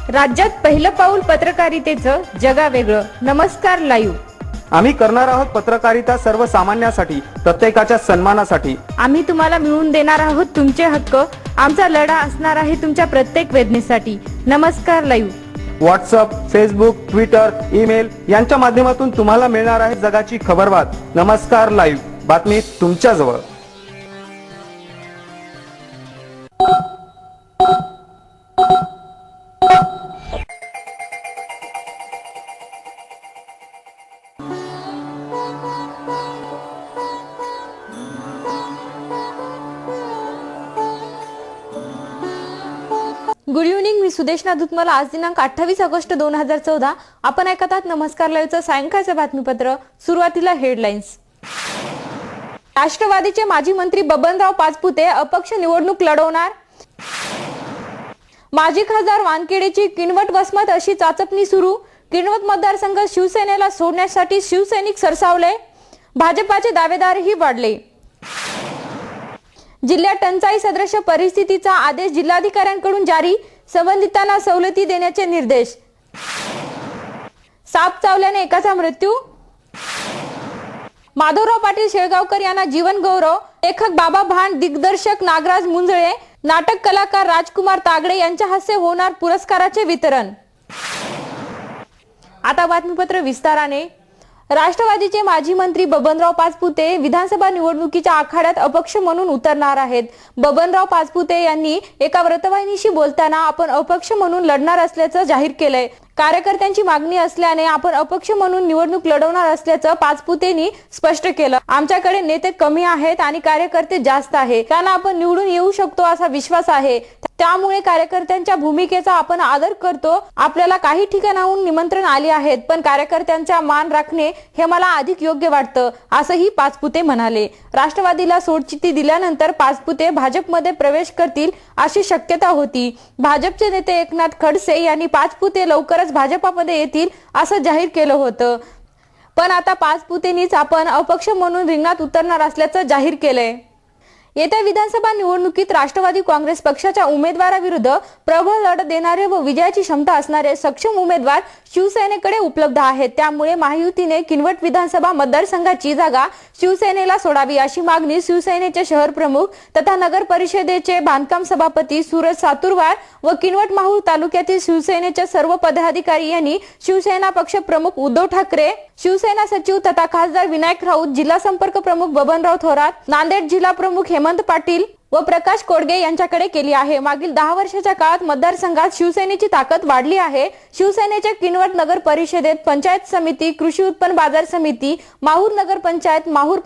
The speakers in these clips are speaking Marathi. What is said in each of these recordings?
राज्यात पहिलं पाऊल पत्रकारितेचं, जगा वेगळं. नमस्कार लाईव्ह. आम्ही करणार आहोत पत्रकारिता सर्वसामान्यासाठी, प्रत्येकाच्या सन्मानासाठी. आम्ही तुम्हाला मिळवून देणार आहोत तुमचे हक्क. आमचा लढा असणार आहे तुमच्या प्रत्येक वेदनेसाठी. नमस्कार live. WhatsApp, Facebook, Twitter, email यांच्या माध्यमातून तुम्हाला मिळणार आहे जगाची खबरबात. नमस्कार लाईव्ह, बातमी तुमच्या जवळ. Good evening. मी सुदेशना दुधमल. आज दिनांक 28 ऑगस्ट 2014. आपण ऐकत आहात नमस्कार लाईव्हचं सायंकाळचं बातमीपत्र. सुरुवातीला हेडलाईन्स. राष्ट्रवादीचे माजी मंत्री बबनराव पाचपुते अपक्ष निवडणूक लढवणार. माजी खासदार वानखेडेची किनवट वसमत अशी चाचपणी सुरू. किनवट मतदारसंघ शिवसेनेला सोडण्यासाठी शिवसैनिक सरसावले. भाजपाचे दावेदारही वाढले. जिल्ह्यात टंचाई सदृश परिस्थितीचा आदेश जिल्हाधिकाऱ्यांकडून जारी. संबंधितांना सवलती देण्याचे निर्देश. साप चावल्याने एकाचा मृत्यू. माधवराव पाटील शेळगावकर यांना जीवन गौरव. लेखक बाबा भांड, दिग्दर्शक नागराज मुंजळे, नाटक कलाकार राजकुमार तागडे यांच्या हस्ते होणार पुरस्काराचे वितरण. आता बातमीपत्र विस्ताराने. राष्ट्रवादीचे माजी मंत्री बबनराव पाचपुते विधानसभा निवडणुकीच्या आखाड्यात अपक्ष म्हणून उतरणार आहेत. बबनराव पाचपुते यांनी एका वृत्तवाहिनीशी बोलताना आपण अपक्ष म्हणून लढणार असल्याचं जाहीर केलंय. कार्यकर्त्यांची मागणी असल्याने आपण अपक्ष म्हणून निवडणूक लढवणार असल्याचं पाचपुतेंनी स्पष्ट केलं. आमच्याकडे नेते कमी आहेत आणि कार्यकर्ते जास्त आहे. त्यांना आपण निवडून येऊ शकतो असा विश्वास आहे. त्यामुळे कार्यकर्त्यांच्या भूमिकेचा आपण आदर करतो. आपल्याला काही ठिकाणाहून निमंत्रण आले आहेत, पण कार्यकर्त्यांचा मान राखणे हे मला अधिक योग्य वाटतं, असंही पाचपुते म्हणाले. राष्ट्रवादीला सोडचिठ्ठी दिल्यानंतर पाचपुते भाजपमध्ये प्रवेश करतील अशी शक्यता होती. भाजपचे नेते एकनाथ खडसे यांनी पाचपुते लवकरच भाजपामध्ये येतील असं जाहीर केलं होतं, पण आता पाचपुतेंनीच आपण अपक्ष म्हणून रिंगणात उतरणार असल्याचं जाहीर केलंय. येत्या विधानसभा निवडणुकीत राष्ट्रवादी काँग्रेस पक्षाच्या उमेदवाराविरुद्ध प्रबळ लढत देणारे व विजयाची क्षमता असणारे सक्षम उमेदवार शिवसेनेकडे उपलब्ध आहेत. त्यामुळे महायुतीने किनवट विधानसभा मतदारसंघाची जागा शिवसेनेला सोडावी अशी मागणी शिवसेनेचे शहर प्रमुख तथा नगर परिषदेचे बांधकाम सभापती सूरज सातुरवार व किनवट माहूर तालुक्यातील शिवसेनेचे सर्व पदाधिकारी यांनी शिवसेना पक्ष प्रमुख उद्धव ठाकरे, शिवसेना सचिव तथा खासदार विनायक राऊत, जिल्हा संपर्क प्रमुख बबनराव थोरात, नांदेड जिल्हा प्रमुख हेमंत पाटील व प्रकाश कोडगे यांच्याकडे केली आहे. मागील 10 वर्षाच्या काळात मतदारसंघात शिवसेनेची ताकद वाढली आहे. शिवसेनेच्या किनवट नगर परिषदेत पंचायत समिती, कृषी उत्पन्न बाजार समिती, माहूर नगर पंचायत, माहूर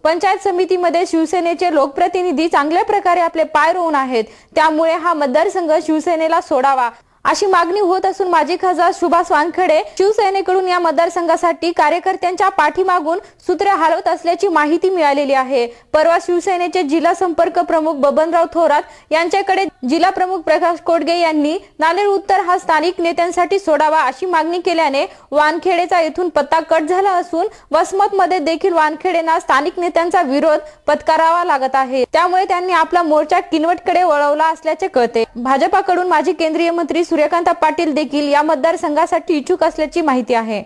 पंचायत समितीमध्ये शिवसेनेचे लोकप्रतिनिधी चांगल्या प्रकारे आपले पाय रोवून आहेत. त्यामुळे हा मतदारसंघ शिवसेनेला सोडावा अशी मागणी होत असून माजी खासदार सुभाष वानखेडे शिवसेनेकडून या मतदारसंघासाठी कार्यकर्त्यांच्या पाठीमागून सूत्रे हलवत असल्याची माहिती मिळालेली आहे. परवा शिवसेनेचे जिल्हा संपर्क प्रमुख बबनराव थोरात यांच्याकडे जिल्हा प्रमुख प्रकाश कोडगे यांनी नांदेड उत्तर हा स्थानिक नेत्यांसाठी सोडावा अशी मागणी केल्याने वानखेडेचा येथून पत्ता कट झाला असून वसमत मध्ये देखील वानखेडेंना स्थानिक नेत्यांचा विरोध पत्करावा लागत आहे. त्यामुळे त्यांनी आपला मोर्चा किनवटकडे वळवला असल्याचे कळते. भाजपाकडून माजी केंद्रीय मंत्री सूर्यकांत पाटील देखील या मतदारसंघासाठी इच्छुक असल्याची माहिती आहे.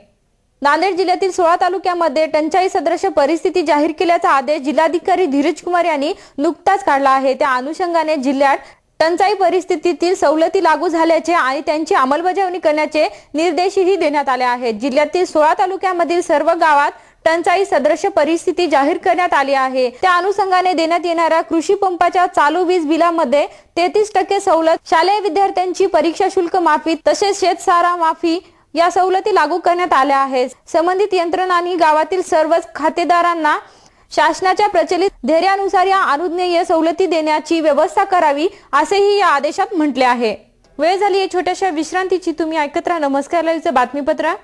नांदेड जिल्ह्यातील 16 तालुक्यामध्ये टंचाई सदृश परिस्थिती जाहीर केल्याचा आदेश जिल्हाधिकारी धीरज कुमार यांनी नुकताच काढला आहे. त्या अनुषंगाने जिल्ह्यात टंचाई परिस्थितीतील सवलती लागू झाल्याचे आणि त्यांची अंमलबजावणी करण्याचे निर्देशही देण्यात आले आहेत. जिल्ह्यातील 16 तालुक्यामधील सर्व गावात टंचाई सदृश परिस्थिती जाहीर करण्यात आली आहे. त्या अनुषंगाने देण्यात येणाऱ्या कृषी पंपाच्या चालू वीज बिलामध्ये 33% सवलत, शालेय विद्यार्थ्यांची परीक्षा शुल्क माफी तसेच शेतसारा माफी या सवलती लागू करण्यात आल्या आहेत. संबंधित यंत्रणांनी गावातील सर्वच खातेदारांना शासनाच्या प्रचलित धैर्यानुसार या अनुज्ञेय सवलती देण्याची व्यवस्था करावी असेही या आदेशात म्हटले आहे. वेळ झाली आहे छोट्याशा विश्रांतीची. तुम्ही ऐकत राहा नमस्कार लाईव्हचं बातमीपत्र.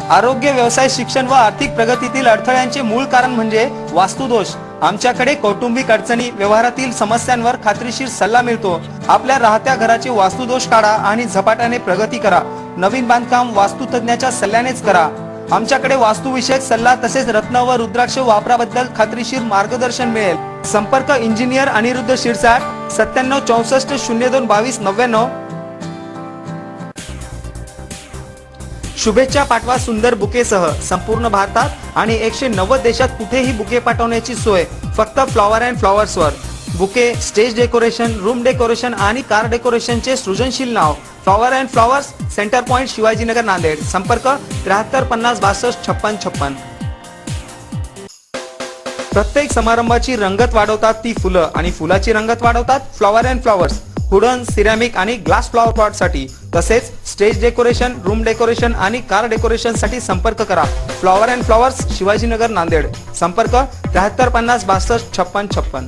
आरोग्य, व्यवसाय, शिक्षण व आर्थिक प्रगतीतील अडथळ्यांचे मूळ कारण म्हणजे वास्तुदोष. आमच्याकडे कौटुंबिक अडचणी, व्यवहारातील समस्यांवर खात्रीशीर सल्ला मिळतो. आपल्या राहत्या घराचे वास्तुदोष काढा आणि झपाट्याने प्रगती करा. नवीन बांधकाम वास्तुतज्ञाच्या सल्ल्यानेच करा. आमच्याकडे वास्तुविषयक सल्ला तसेच रत्न व रुद्राक्ष वापराबद्दल खात्रीशीर मार्गदर्शन मिळेल. संपर्क इंजिनियर अनिरुद्ध शिरसाट, 9764022299. शुभेच्छा पाठवा सुंदर बुकेसह. संपूर्ण भारतात आणि 190 देशात कुठेही बुके पाठवण्याची सोय फक्त फ्लॉवर अँड फ्लॉवर्सवर. Bouquet, stage decoration, room decoration आणि कार डेकोरेशनचे सृजनशील नाव flower and flowers, centre point, Shivajinagar, Nanded. संपर्क 73 50 62 56 56. प्रत्येक समारंभाची रंगत वाढवतात ती फुलं आणि फुलाची रंगत वाढवतात flower and flowers. Wooden, ceramic आणि ग्लास फ्लॉवर पॉट साठी तसेच स्टेज डेकोरेशन, रूम डेकोरेशन आणि कार डेकोरेशन साठी संपर्क करा. Flower and flowers, Shivajinagar, Nanded. संपर्क 73 50 62 56 56.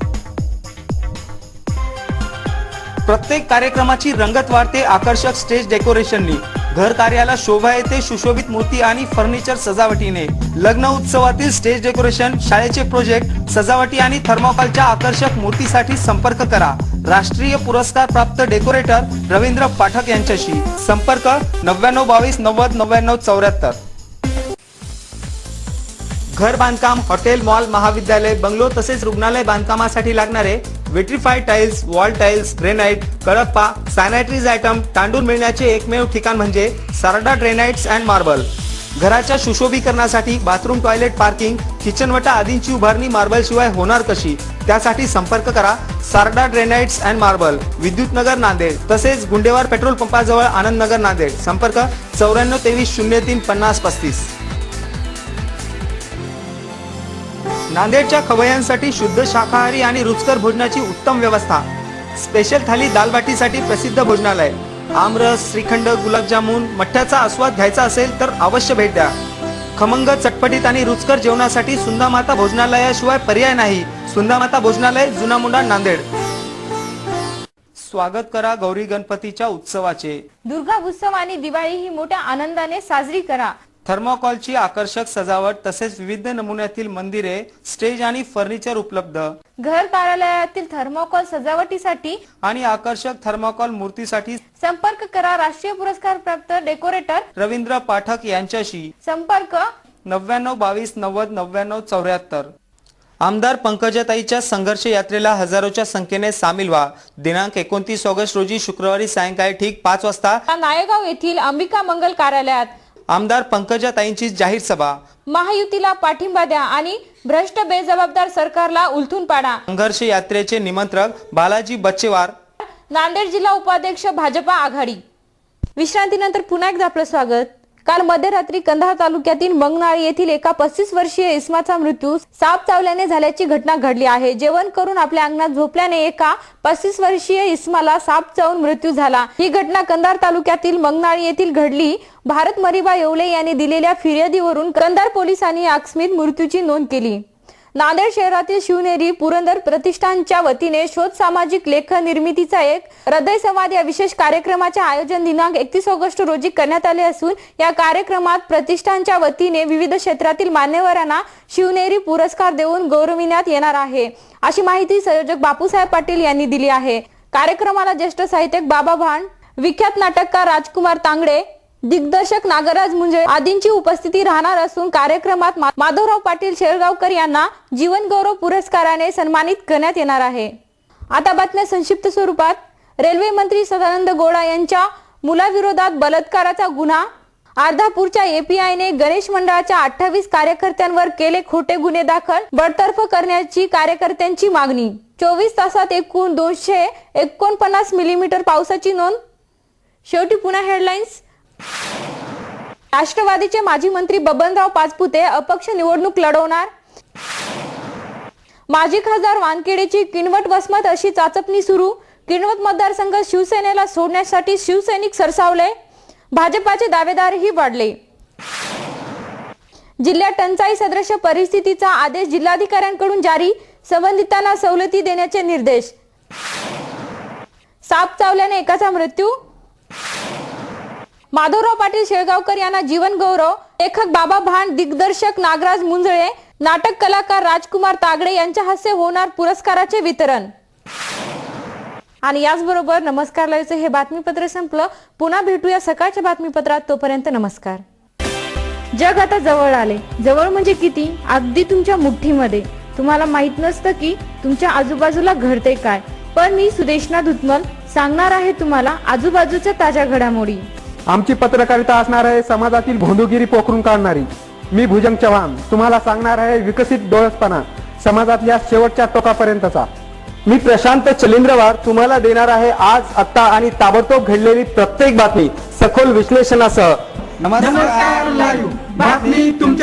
प्रत्येक कार्यक्रमाची रंगत वाढते आकर्षक स्टेज डेकोरेशननी. घर कार्याला शोभा येते सुशोभित मूर्ती आणि फर्निचर सजावटीने. लग्न उत्सवातील स्टेज डेकोरेशन, शाळेचे प्रोजेक्ट, सजावटी आणि थर्मोकॉलच्या आकर्षक मूर्तीसाठी संपर्क करा. राष्ट्रीय पुरस्कार प्राप्त डेकोरेटर रवींद्र पाठक यांच्याशी. संपर्क 99 22 90 99 74. घर बांधकाम, हॉटेल, मॉल, महाविद्यालय, बंगलो तसेच रुग्णालय बांधकामासाठी लागणारे vitrified tiles, wall tiles, granite, कडकपा, सॅनिटरीज आयटम, तांडूळ मिळण्याचे एकमेव ठिकाण म्हणजे सारडा ग्रेनाइट्स अँड मार्बल. घराच्या सुशोभीकरणासाठी बाथरूम, टॉयलेट, पार्किंग, किचन वटा आदींची उभारणी मार्बल शिवाय होणार कशी? त्यासाठी संपर्क करा Sarda granites and marble, Vidyutnagar, Nanded. तसेच गुंडेवार पेट्रोल पंपाजवळ, आनंदनगर, नांदेड. संपर्क 94 23 03 50 35. नांदेडच्या खवय्यांसाठी शुद्ध शाकाहारी आणि रुचकर भोजनाची उत्तम व्यवस्था. स्पेशल थाली दाल बाटीसाठी प्रसिद्ध भोजनालय. आमरस, श्रीखंड, गुलाबजामुन, मठ्ठ्याचा आस्वाद घ्यायचा असेल तर अवश्य भेट द्या. खमंग, चटपटीत आणि रुचकर जेवणासाठी सुंदामाता भोजनालयाशिवाय पर्याय नाही. सुंदामाता भोजनालय, जुना मुंडा, नांदेड. स्वागत करा गौरी गणपतीच्या उत्सवाचे. दुर्गा उत्सव आणि दिवाळी ही मोठ्या आनंदाने साजरी करा. थर्मोकॉलची आकर्षक सजावट तसेच विविध नमुन्यातील मंदिरे, स्टेज आणि फर्निचर उपलब्ध. घर कार्यालयातील थर्मोकॉल सजावटीसाठी आणि आकर्षक थर्मोकॉल मूर्तीसाठी संपर्क करा राष्ट्रीय पुरस्कार प्राप्त डेकोरेटर रवींद्र पाठक यांच्याशी. संपर्क 99 22 90 99 74. आमदार पंकजाताईच्या संघर्ष यात्रेला हजारोच्या संख्येने सामील व्हा. दिनांक 29 ऑगस्ट रोजी शुक्रवारी सायंकाळी ठीक 5 वाजता नायगाव येथील अंबिका मंगल कार्यालयात आमदार पंकजाताईंची जाहीर सभा. महायुतीला पाठिंबा द्या आणि भ्रष्ट बेजबाबदार सरकारला उलथून पाडा. संघर्ष यात्रेचे निमंत्रक बालाजी बच्चेवार, नांदेड जिल्हा उपाध्यक्ष भाजपा आघाडी. विश्रांतीनंतर पुन्हा एकदा आपलं स्वागत. काल मध्यरात्री कंधार तालुक्यातील मंगनाळी येथील एका 35 वर्षीय इस्माचा मृत्यू साप चावल्याने झाल्याची घटना घडली आहे. जेवण करून आपल्या अंगणात झोपल्याने एका 35 वर्षीय इस्माला साप चावून मृत्यू झाला. ही घटना कंधार तालुक्यातील मंगनाळी येथील घडली. भारत मरिबा येवले यांनी दिलेल्या फिर्यादीवरून कंधार पोलिसांनी आकस्मिक मृत्यूची नोंद केली. नांदेड शहरातील शिवनेरी पुरंदर प्रतिष्ठानच्या वतीने शोध सामाजिक लेख निर्मितीचा एक हृदय संवाद या विशेष कार्यक्रमाचे आयोजन दिनांक 31 ऑगस्ट रोजी करण्यात आले असून या कार्यक्रमात प्रतिष्ठानच्या वतीने विविध क्षेत्रातील मान्यवरांना शिवनेरी पुरस्कार देऊन गौरविण्यात येणार आहे, अशी माहिती संयोजक बापूसाहेब पाटील यांनी दिली आहे. कार्यक्रमाला ज्येष्ठ साहित्यिक बाबा भांड, विख्यात नाटककार राजकुमार तांगडे, दिग्दर्शक नागराज मुंजे आदींची उपस्थिती राहणार असून कार्यक्रमात माधवराव पाटील शेळगावकर यांना जीवन गौरव पुरस्काराने सन्मानित करण्यात येणार आहे. आता बातम्या संक्षिप्त स्वरूपात. रेल्वे मंत्री सदानंद गौडा यांच्या मुलाविरोधात बलात्काराचा गुन्हा. अर्धापूरच्या एपीआयने गणेश मंडळाच्या 28 कार्यकर्त्यांवर केले खोटे गुन्हे दाखल. बडतर्फ करण्याची कार्यकर्त्यांची मागणी. 24 तासात एकूण 249 मिलीमीटर पावसाची नोंद. शेवटी पुन्हा हेडलाईन्स. राष्ट्रवादीचे माजी मंत्री बबनराव पाचपुते अपक्ष निवडणूक लढवणार. माजी खासदार वानखेडेची किनवट वसमत अशी चाचपणी सुरू. किनवट मतदारसंघ शिवसेनेला सोडण्यासाठी शिवसैनिक सरसावले. भाजपाचे दावेदारही वाढले. जिल्ह्यात टंचाई सदृश परिस्थितीचा आदेश जिल्हाधिकाऱ्यांकडून जारी. संबंधितांना सवलती देण्याचे निर्देश. साप चावल्याने एकाचा मृत्यू. माधवराव पाटील शेळगावकर यांना जीवन गौरव. लेखक बाबा भांड, दिग्दर्शक नागराज मुंजळे, नाटक कलाकार राजकुमार तागडे यांच्या हस्ते होणार पुरस्काराचे वितरण. आणि याचबरोबर नमस्कार लाईव्हचे हे बातमीपत्र संपलं. पुन्हा भेटूया सकाळच्या बातमीपत्रात. तोपर्यंत नमस्कार. जग आता जवळ आले. जवळ म्हणजे किती? अगदी तुमच्या मुठ्ठीमध्ये. तुम्हाला माहित नसतं की तुमच्या आजूबाजूला घडते काय. पण मी सुदेशना धुतमल सांगणार आहे तुम्हाला आजूबाजूच्या ताज्या घडामोडी. आमची पत्रकारिता असणार आहे समाजातील भोंदूगिरी पोखरून काढणारी. मी भुजंग चव्हाण तुम्हाला सांगणार आहे विकसित डोळसपणा समाजातल्या शेवटच्या टोकापर्यंतचा. मी प्रशांत चलिंद्रवार तुम्हाला देणार आहे आज, आत्ता आणि ताबडतोब घडलेली प्रत्येक बातमी सखोल विश्लेषणासह. नमस्कार लाईव्ह बातमी तुमच्या